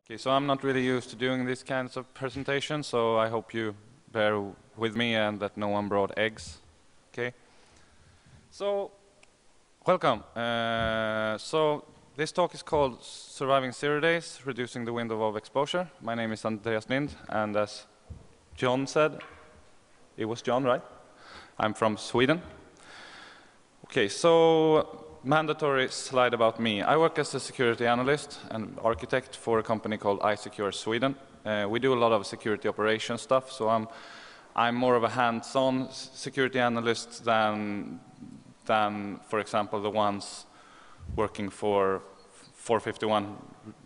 Okay, so I'm not really used to doing these kinds of presentations, so I hope you bear with me and that no one brought eggs. Okay. So, welcome. So this talk is called Surviving Syria Days, Reducing the Window of Exposure. My name is Andreas Lind, and as John said, it was John, right? I'm from Sweden. Okay, so mandatory slide about me. I work as a security analyst and architect for a company called iSecure Sweden. We do a lot of security operations stuff, so I'm more of a hands-on security analyst than, for example, the ones working for 451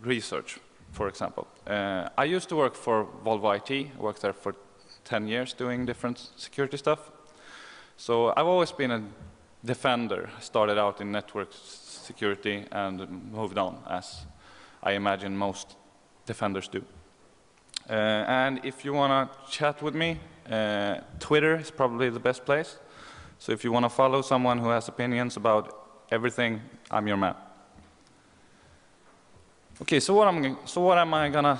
Research, for example. I used to work for Volvo IT, worked there for 10 years doing different security stuff. So I've always been a defender. Started out in network security and moved on, as I imagine most defenders do. And if you want to chat with me, Twitter is probably the best place. So if you want to follow someone who has opinions about everything, I'm your man. Okay, so what am I going to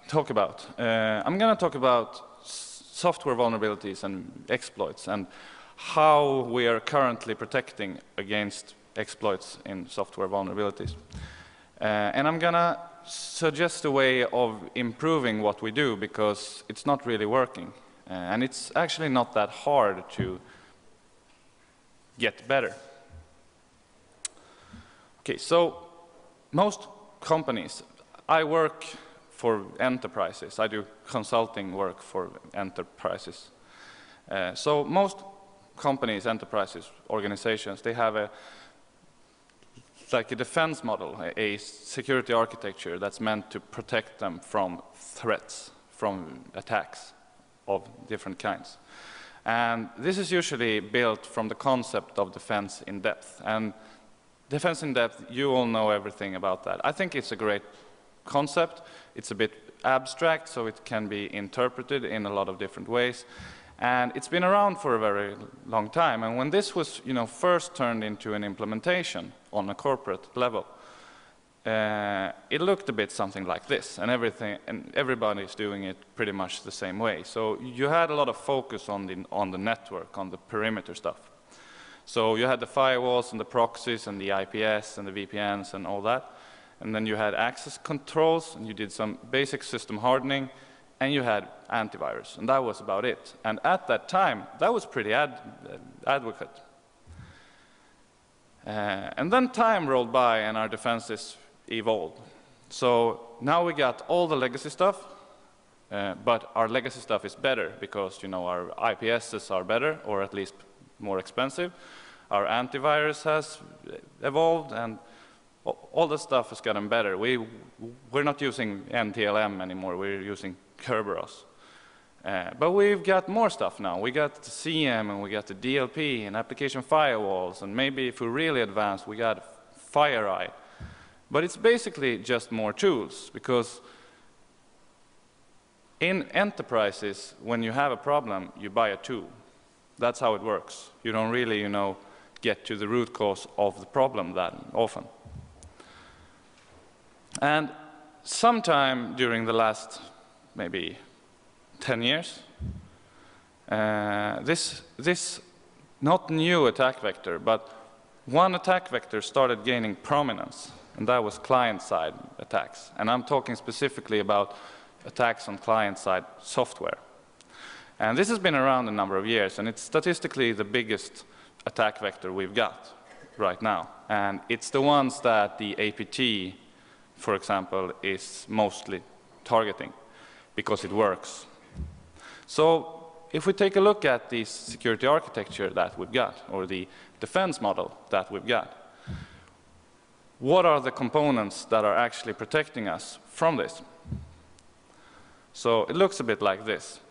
talk about? I'm going to talk about software vulnerabilities and exploits and how we are currently protecting against exploits in software vulnerabilities. And I'm going to suggest a way of improving what we do because it's not really working. And it's actually not that hard to get better. Okay, so most companies, I work for enterprises. I do consulting work for enterprises. So most companies, enterprises, organizations, they have like a defense model, a security architecture that's meant to protect them from threats, from attacks of different kinds. And this is usually built from the concept of defense in depth. And defense in depth, you all know everything about that. I think it's a great concept. It's a bit abstract, so it can be interpreted in a lot of different ways. And it's been around for a very long time. And when this was, first turned into an implementation on a corporate level, it looked a bit something like this. And everybody's doing it pretty much the same way. So you had a lot of focus on the network, on the perimeter stuff. So you had the firewalls and the proxies and the IPS and the VPNs and all that. And then you had access controls, and you did some basic system hardening, and you had antivirus, and that was about it. And at that time, that was pretty adequate. And then time rolled by, and our defenses evolved. So now we got all the legacy stuff, but our legacy stuff is better because our IPSs are better, or at least more expensive. Our antivirus has evolved, and all the stuff has gotten better. We're not using NTLM anymore. We're using Kerberos. But we've got more stuff now. We got the CM, and we got the DLP, and application firewalls, and maybe if we're really advanced, we got FireEye. But it's basically just more tools, because in enterprises, when you have a problem, you buy a tool. That's how it works. You don't really, get to the root cause of the problem that often. And sometime during the last maybe 10 years, this not new attack vector, but one attack vector started gaining prominence, and that was client-side attacks. And I'm talking specifically about attacks on client-side software. And this has been around a number of years, and it's statistically the biggest attack vector we've got right now. And it's the ones that the APT, for example, is mostly targeting because it works. So if we take a look at the security architecture that we've got, or the defense model that we've got, what are the components that are actually protecting us from this? So it looks a bit like this.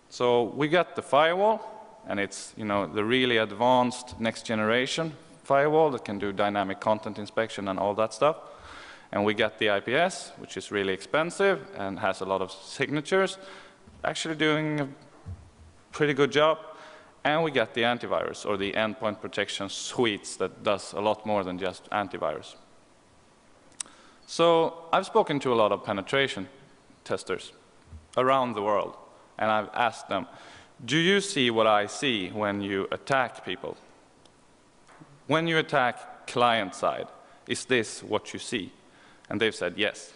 So we got the firewall, and it's the really advanced next generation firewall that can do dynamic content inspection and all that stuff. And we got the IPS, which is really expensive and has a lot of signatures, actually doing a pretty good job. And we got the antivirus, or the endpoint protection suites, that does a lot more than just antivirus. So I've spoken to a lot of penetration testers around the world, and I've asked them, do you see what I see when you attack people? When you attack client side, is this what you see? And they've said yes.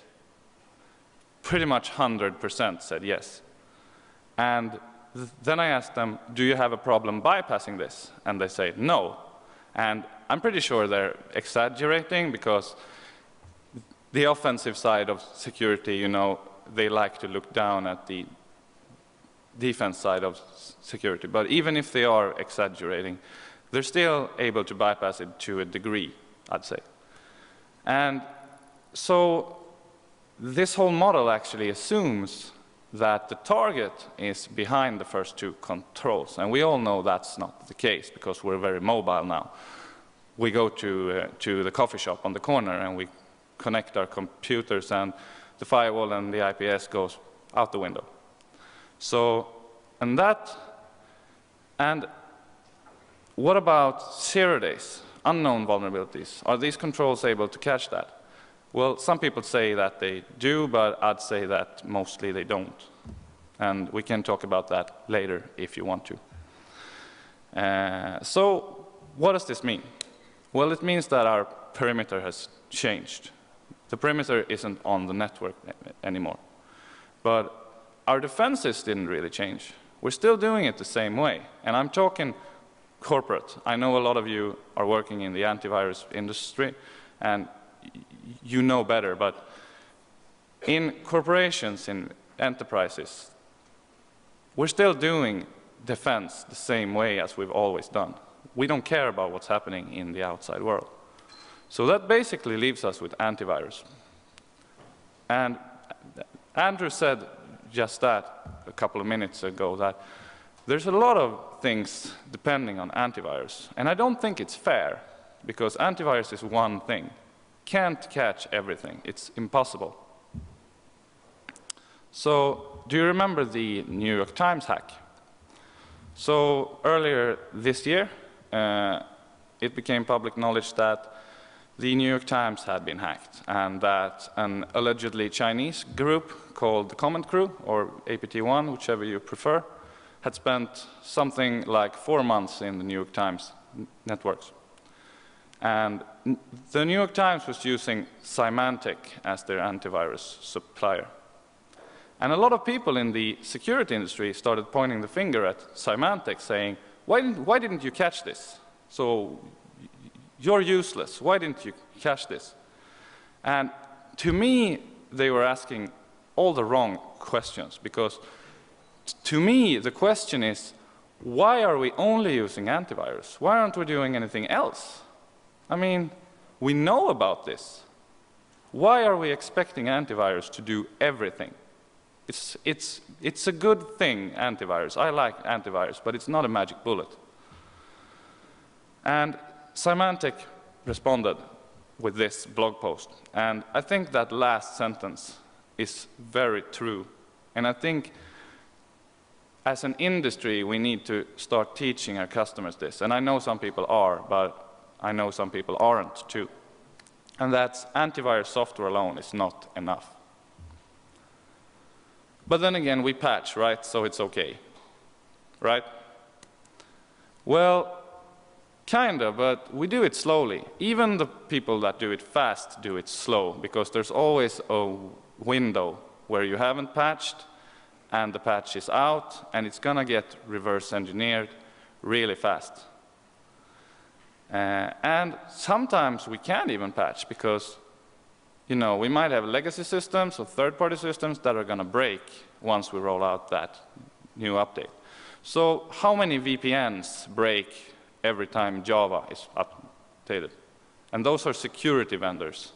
Pretty much 100% said yes. And then I asked them, do you have a problem bypassing this? And they say no. And I'm pretty sure they're exaggerating, because the offensive side of security, you know, they like to look down at the defense side of security. But even if they are exaggerating, they're still able to bypass it to a degree, I'd say. And so this whole model actually assumes that the target is behind the first two controls. And we all know that's not the case, because we're very mobile now. We go to the coffee shop on the corner and we connect our computers, and the firewall and the IPS goes out the window. So, and what about 0 days, unknown vulnerabilities? Are these controls able to catch that? Well, some people say that they do, but I'd say that mostly they don't. And we can talk about that later if you want to. So what does this mean? Well, it means that our perimeter has changed. The perimeter isn't on the network anymore. But our defenses didn't really change. We're still doing it the same way. And I'm talking corporate. I know a lot of you are working in the antivirus industry, and you know better, but in corporations, in enterprises, we're still doing defense the same way as we've always done. We don't care about what's happening in the outside world. So that basically leaves us with antivirus. And Andrew said just that a couple of minutes ago, that there's a lot of things depending on antivirus. And I don't think it's fair, because antivirus is one thing. Can't catch everything. It's impossible. So do you remember the New York Times hack? So earlier this year, it became public knowledge that the New York Times had been hacked, and that an allegedly Chinese group called the Comment Crew, or APT1, whichever you prefer, had spent something like 4 months in the New York Times networks. And the New York Times was using Symantec as their antivirus supplier. And a lot of people in the security industry started pointing the finger at Symantec, saying, why didn't you catch this? So you're useless. Why didn't you catch this? And to me, they were asking all the wrong questions, because to me, the question is, why are we only using antivirus? Why aren't we doing anything else? I mean, we know about this. Why are we expecting antivirus to do everything? It's a good thing, antivirus. I like antivirus, but it's not a magic bullet. And Symantec responded with this blog post. And I think that last sentence is very true. And I think as an industry, we need to start teaching our customers this. And I know some people are, but I know some people aren't too. And that's antivirus software alone is not enough. But then again, we patch, right? So it's okay, right? Well, kind of, but we do it slowly. Even the people that do it fast do it slow, because there's always a window where you haven't patched, and the patch is out, and it's going to get reverse engineered really fast. And sometimes we can't even patch, because you know, we might have legacy systems or third-party systems that are going to break once we roll out that new update. So how many VPNs break every time Java is updated? And those are security vendors.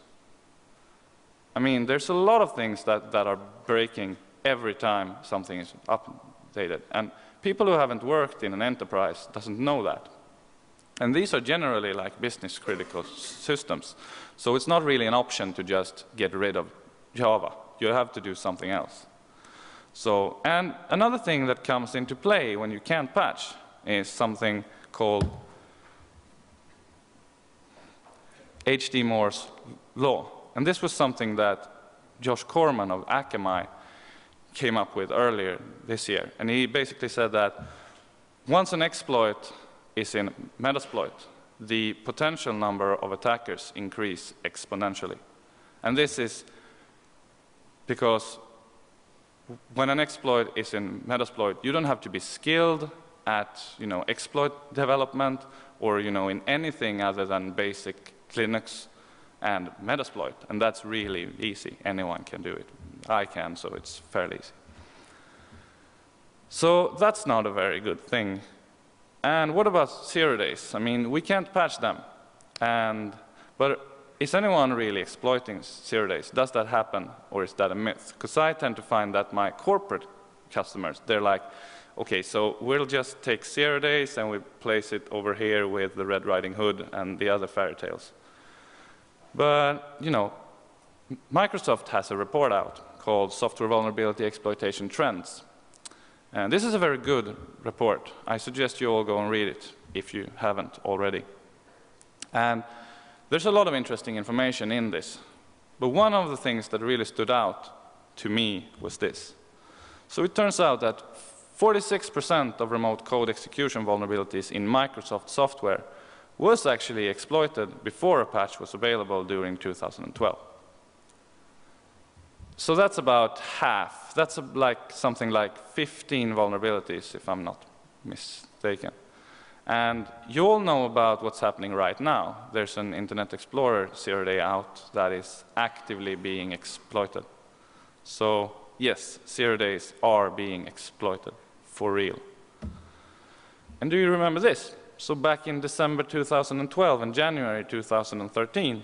I mean, there's a lot of things that are breaking every time something is updated. And people who haven't worked in an enterprise doesn't know that. And these are generally like business-critical systems. So it's not really an option to just get rid of Java. You have to do something else. So, and another thing that comes into play when you can't patch is something called H.D. Moore's law. And this was something that Josh Corman of Akamai came up with earlier this year. And he basically said that once an exploit is in Metasploit, the potential number of attackers increase exponentially. And this is because when an exploit is in Metasploit, you don't have to be skilled at exploit development or in anything other than basic Linux and Metasploit, and that's really easy. Anyone can do it. I can, so it's fairly easy. So that's not a very good thing. And what about 0 days? I mean, we can't patch them. But is anyone really exploiting 0 days? Does that happen, or is that a myth? Because I tend to find that my corporate customers, they're like, okay, so we'll just take 0 days and we place it over here with the Red Riding Hood and the other fairy tales. But, Microsoft has a report out called Software Vulnerability Exploitation Trends. And this is a very good report. I suggest you all go and read it if you haven't already. And there's a lot of interesting information in this. But one of the things that really stood out to me was this. So it turns out that 46% of remote code execution vulnerabilities in Microsoft software was actually exploited before a patch was available during 2012. So that's about half. That's something like 15 vulnerabilities, if I'm not mistaken. And you all know about what's happening right now. There's an Internet Explorer 0 day out that is actively being exploited. So yes, 0 days are being exploited for real. And do you remember this? So back in December 2012 and January 2013,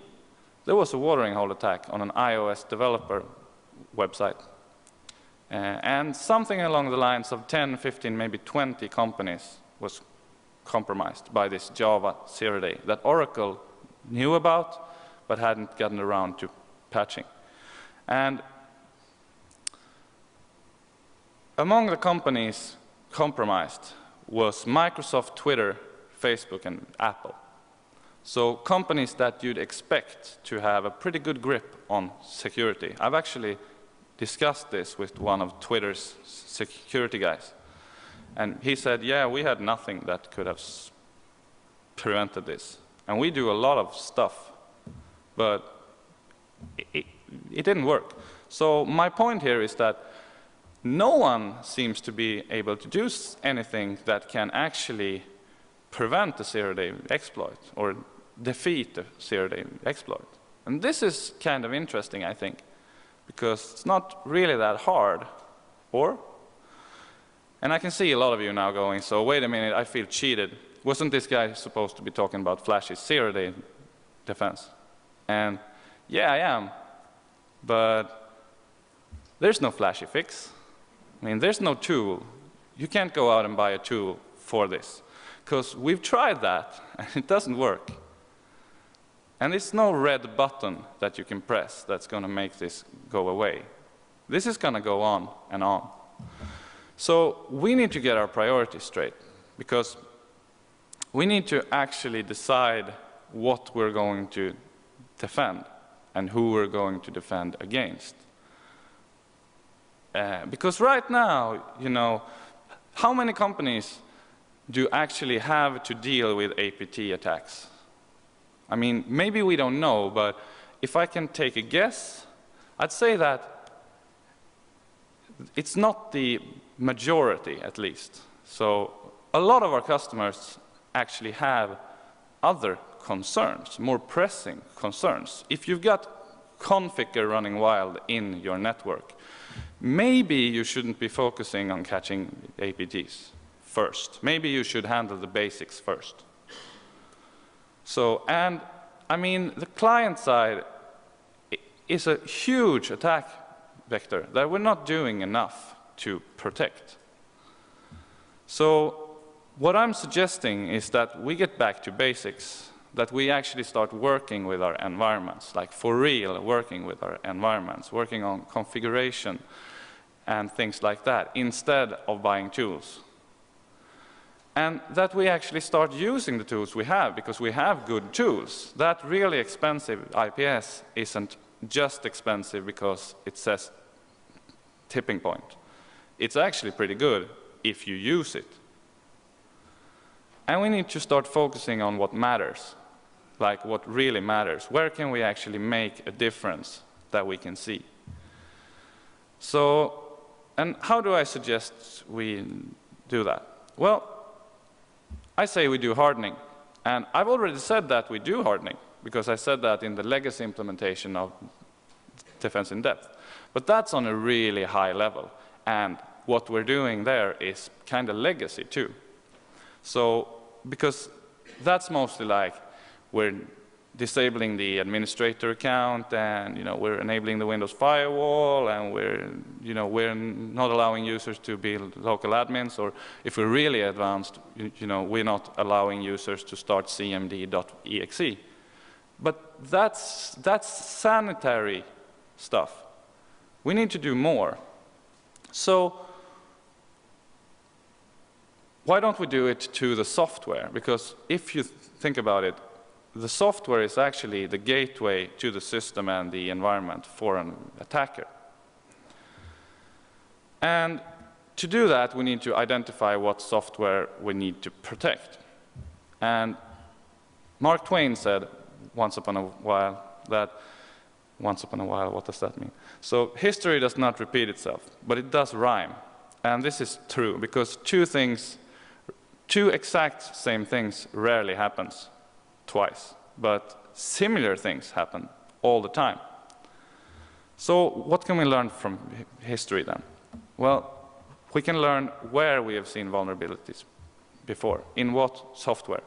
there was a watering hole attack on an iOS developer website. And something along the lines of 10, 15, maybe 20 companies was compromised by this Java 0 day that Oracle knew about but hadn't gotten around to patching. And among the companies compromised was Microsoft, Twitter, Facebook, and Apple. So companies that you'd expect to have a pretty good grip on security. I've actually discussed this with one of Twitter's security guys. And he said, yeah, we had nothing that could have prevented this. And we do a lot of stuff, but it didn't work. So my point here is that no one seems to be able to do anything that can actually prevent the 0 day exploit or defeat the 0 day exploit. And this is kind of interesting, I think, because it's not really that hard, or? And I can see a lot of you now going, so wait a minute, I feel cheated. Wasn't this guy supposed to be talking about Flash's 0 day defense? And yeah, I am, but there's no Flashy fix. I mean, there's no tool. You can't go out and buy a tool for this, because we've tried that, and it doesn't work. And it's no red button that you can press that's going to make this go away. This is going to go on and on. So we need to get our priorities straight, because we need to actually decide what we're going to defend and who we're going to defend against. Because right now, how many companies do actually have to deal with APT attacks? I mean, maybe we don't know, but if I can take a guess, I'd say that it's not the majority, at least. So a lot of our customers actually have other concerns, more pressing concerns. If you've got configure running wild in your network, maybe you shouldn't be focusing on catching APTs first. Maybe you should handle the basics first. So, and I mean, the client side is a huge attack vector that we're not doing enough to protect. So what I'm suggesting is that we get back to basics, that we actually start working with our environments, like for real, working with our environments, working on configuration and things like that, instead of buying tools. And that we actually start using the tools we have, because we have good tools. That really expensive IPS isn't just expensive because it says tipping point. It's actually pretty good if you use it. And we need to start focusing on what matters, like what really matters. Where can we actually make a difference that we can see? So, and how do I suggest we do that? Well, I say we do hardening. And I've already said that we do hardening, because I said that in the legacy implementation of defense in depth. But that's on a really high level. And what we're doing there is kind of legacy too. So, because that's mostly like we're disabling the administrator account, and we're enabling the Windows firewall, and we're not allowing users to be local admins, or if we're really advanced, we're not allowing users to start cmd.exe. But that's sanitary stuff. We need to do more. So why don't we do it to the software? Because if you think about it, the software is actually the gateway to the system and the environment for an attacker. And to do that, we need to identify what software we need to protect. And Mark Twain said once upon a while, what does that mean? So history does not repeat itself, but it does rhyme. And this is true, because two exact same things rarely happens twice, but similar things happen all the time. So what can we learn from history then? Well, we can learn where we have seen vulnerabilities before, in what software.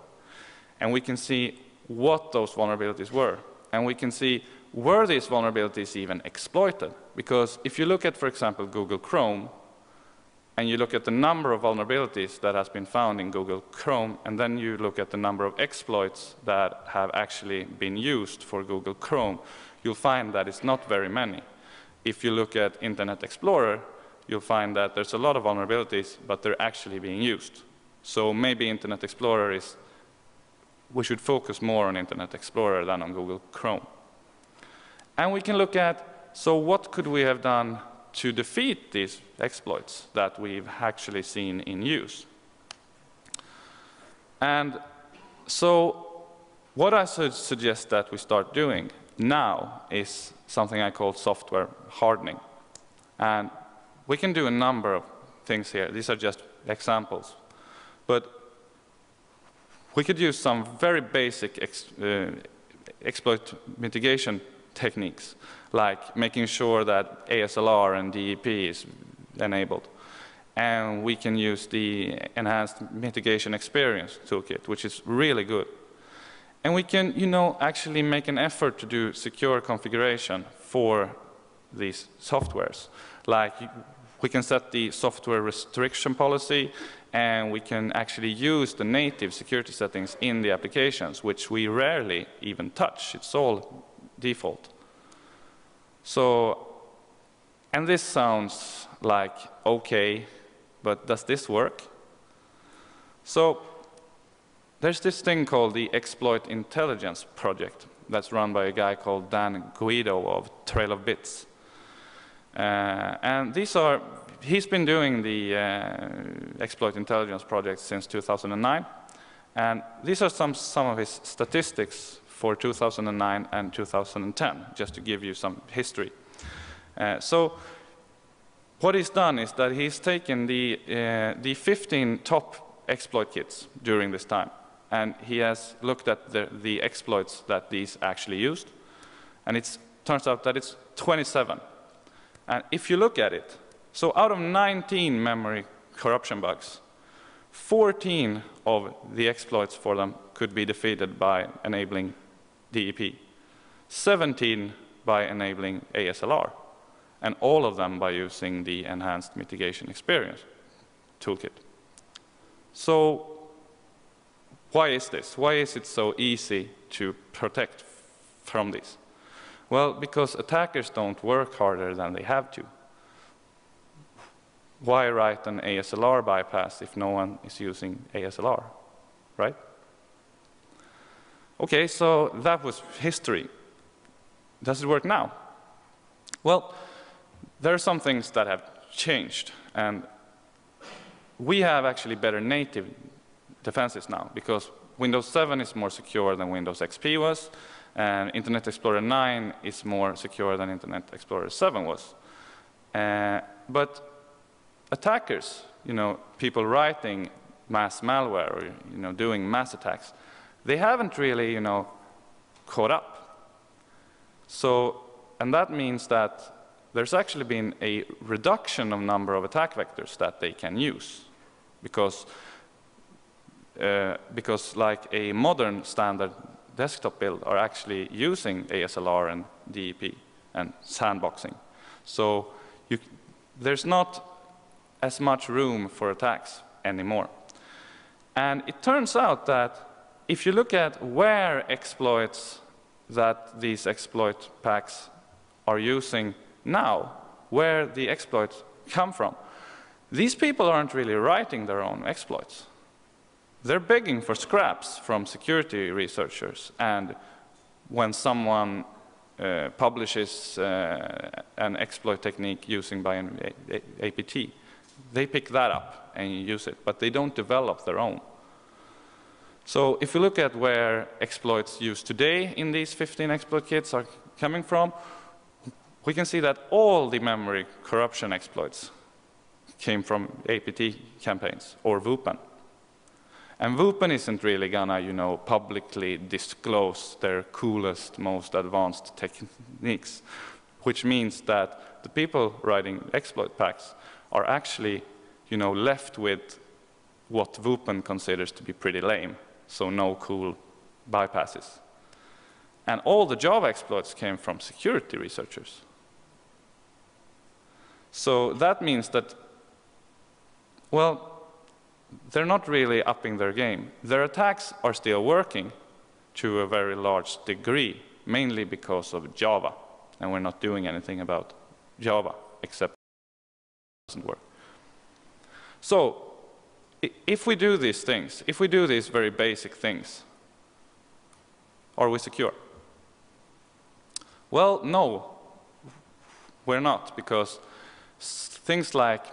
And we can see what those vulnerabilities were. And we can see, were these vulnerabilities even exploited? Because if you look at, for example, Google Chrome, and you look at the number of vulnerabilities that has been found in Google Chrome, and then you look at the number of exploits that have actually been used for Google Chrome, you'll find that it's not very many. If you look at Internet Explorer, you'll find that there's a lot of vulnerabilities, but they're actually being used. So maybe Internet Explorer we should focus more on Internet Explorer than on Google Chrome. And we can look at, so what could we have done to defeat these exploits that we've actually seen in use? And so what I suggest that we start doing now is something I call software hardening. And we can do a number of things here. These are just examples. But we could use some very basic exploit mitigation techniques, like making sure that ASLR and DEP is enabled. And we can use the Enhanced Mitigation Experience toolkit, which is really good. And we can, actually make an effort to do secure configuration for these softwares. Like, we can set the software restriction policy, and we can actually use the native security settings in the applications, which we rarely even touch. It's all default. So, and this sounds like, okay, but does this work? So, there's this thing called the Exploit Intelligence Project that's run by a guy called Dan Guido of Trail of Bits. And he's been doing the Exploit Intelligence Project since 2009. And these are some of his statistics for 2009 and 2010, just to give you some history. So what he's done is that he's taken the 15 top exploit kits during this time, and he has looked at the exploits that these actually used, and it turns out that it's 27. And if you look at it, so out of 19 memory corruption bugs, 14 of the exploits for them could be defeated by enabling DEP, 17 by enabling ASLR, and all of them by using the Enhanced Mitigation Experience toolkit. So why is this? Why is it so easy to protect from this? Well, because attackers don't work harder than they have to. Why write an ASLR bypass if no one is using ASLR, right? Okay, so that was history. Does it work now? Well, there are some things that have changed, and we have actually better native defenses now, because Windows 7 is more secure than Windows XP was, and Internet Explorer 9 is more secure than Internet Explorer 7 was. But attackers, people writing mass malware or doing mass attacks, they haven't really caught up. So, and that means that there's actually been a reduction of number of attack vectors that they can use, because like a modern standard desktop build are actually using ASLR and DEP and sandboxing. So there's not as much room for attacks anymore. And it turns out that if you look at where exploits that these exploit packs are using now, where the exploits come from, these people aren't really writing their own exploits. They're begging for scraps from security researchers, and when someone publishes an exploit technique using by an APT, they pick that up and use it, but they don't develop their own. So if you look at where exploits used today in these 15 exploit kits are coming from, we can see that all the memory corruption exploits came from APT campaigns or VUPEN. And VUPEN isn't really gonna, publicly disclose their coolest, most advanced techniques, which means that the people writing exploit packs are actually, left with what VUPEN considers to be pretty lame, so no cool bypasses. And all the Java exploits came from security researchers. So that means that, well, they're not really upping their game. Their attacks are still working to a very large degree, mainly because of Java. And we're not doing anything about Java, except it doesn't work. So if we do these things, if we do these very basic things, are we secure? Well, no, we're not, because things like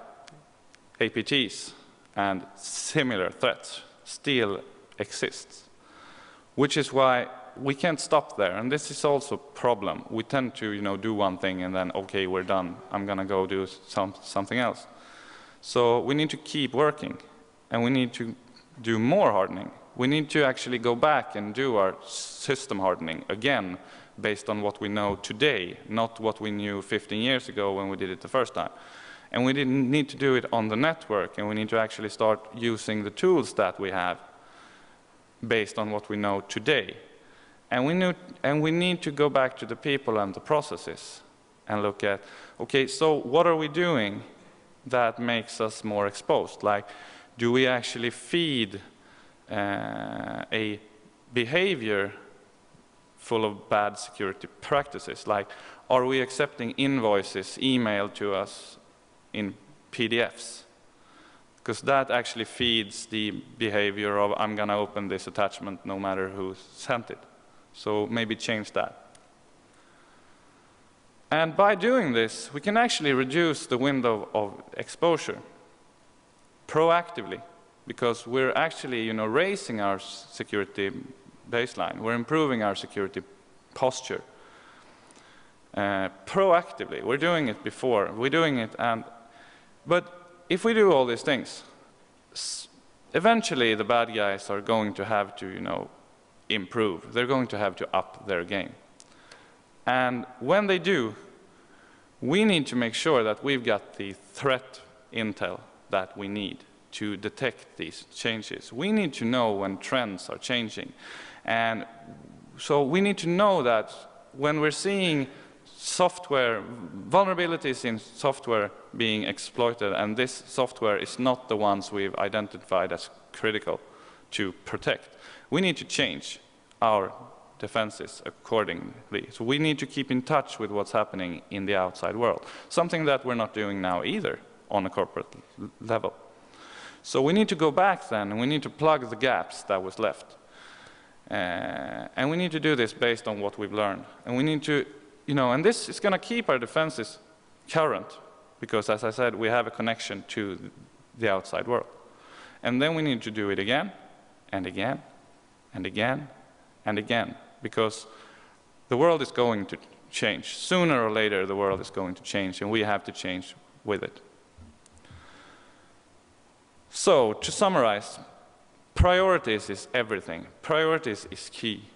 APTs and similar threats still exist, which is why we can't stop there. And this is also a problem. We tend to do one thing and then, okay, we're done. I'm going to go do something else. So we need to keep working, and we need to do more hardening. We need to actually go back and do our system hardening again, based on what we know today, not what we knew 15 years ago when we did it the first time. And we didn't need to do it on the network, and we need to actually start using the tools that we have based on what we know today. And we need to go back to the people and the processes and look at, okay, so what are we doing that makes us more exposed? Like, do we actually feed a behavior full of bad security practices? Like, are we accepting invoices emailed to us in PDFs? Because that actually feeds the behavior of, I'm going to open this attachment no matter who sent it. So maybe change that. And by doing this, we can actually reduce the window of exposure proactively, because we're actually raising our security baseline. We're improving our security posture proactively. We're doing it before. We're doing it, but if we do all these things, eventually the bad guys are going to have to improve. They're going to have to up their game. And when they do, we need to make sure that we've got the threat intel that we need to detect these changes. We need to know when trends are changing. And so we need to know that when we're seeing software, vulnerabilities in software being exploited, and this software is not the ones we've identified as critical to protect, we need to change our defenses accordingly. So we need to keep in touch with what's happening in the outside world, something that we're not doing now either on a corporate level. So we need to go back then, and we need to plug the gaps that was left. And we need to do this based on what we've learned. And we need to you know, and this is going to keep our defenses current, because as I said, we have a connection to the outside world. And then we need to do it again, and again, and again, and again, because the world is going to change. Sooner or later, the world is going to change, and we have to change with it. So, to summarize, priorities is everything. Priorities is key.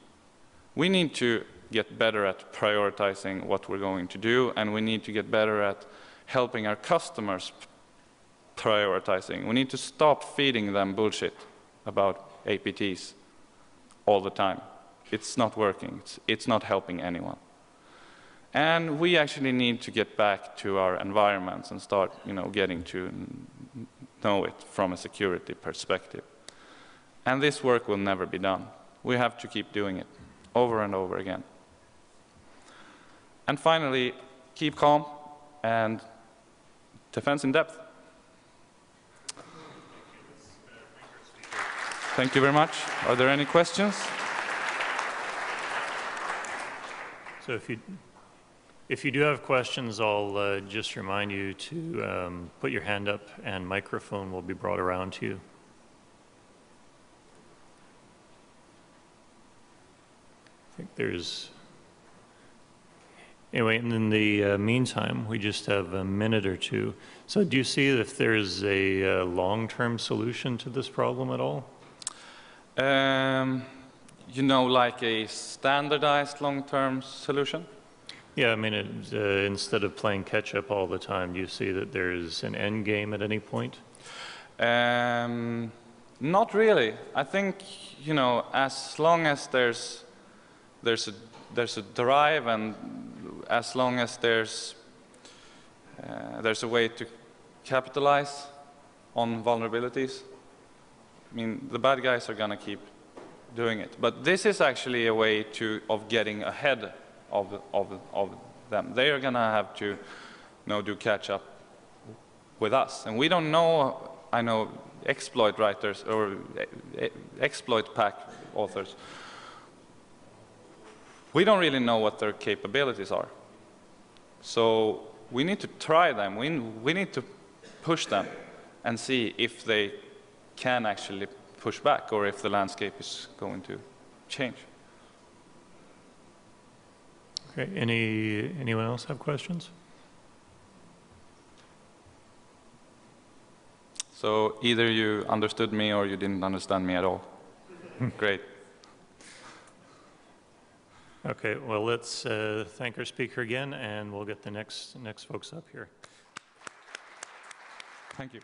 We need to get better at prioritizing what we're going to do, and we need to get better at helping our customers prioritizing. We need to stop feeding them bullshit about APTs all the time. It's not working. It's not helping anyone. And we actually need to get back to our environments and start, you know, getting to know it from a security perspective. And this work will never be done. We have to keep doing it over and over again. And finally, keep calm and defense in depth. Thank you very much. Are there any questions? So if you do have questions, I'll just remind you to put your hand up and microphone will be brought around to you. I think there's... Anyway, and in the meantime, we just have a minute or two. So do you see if there's a long-term solution to this problem at all? You know, like a standardized long-term solution? Yeah, I mean, instead of playing catch-up all the time, do you see that there's an end game at any point? Not really. I think, you know, as long as there's a drive, and as long as there's a way to capitalize on vulnerabilities, I mean, the bad guys are going to keep doing it. But this is actually a way of getting ahead of them. They are going to have to, you know, do catch-up with us. And we don't know, I know, exploit writers or exploit pack authors. We don't really know what their capabilities are. So we need to try them. We need to push them and see if they can actually push back, or if the landscape is going to change. Okay, anyone else have questions? So either you understood me or you didn't understand me at all. Great. Okay, well, let's thank our speaker again, and we'll get the next folks up here. Thank you.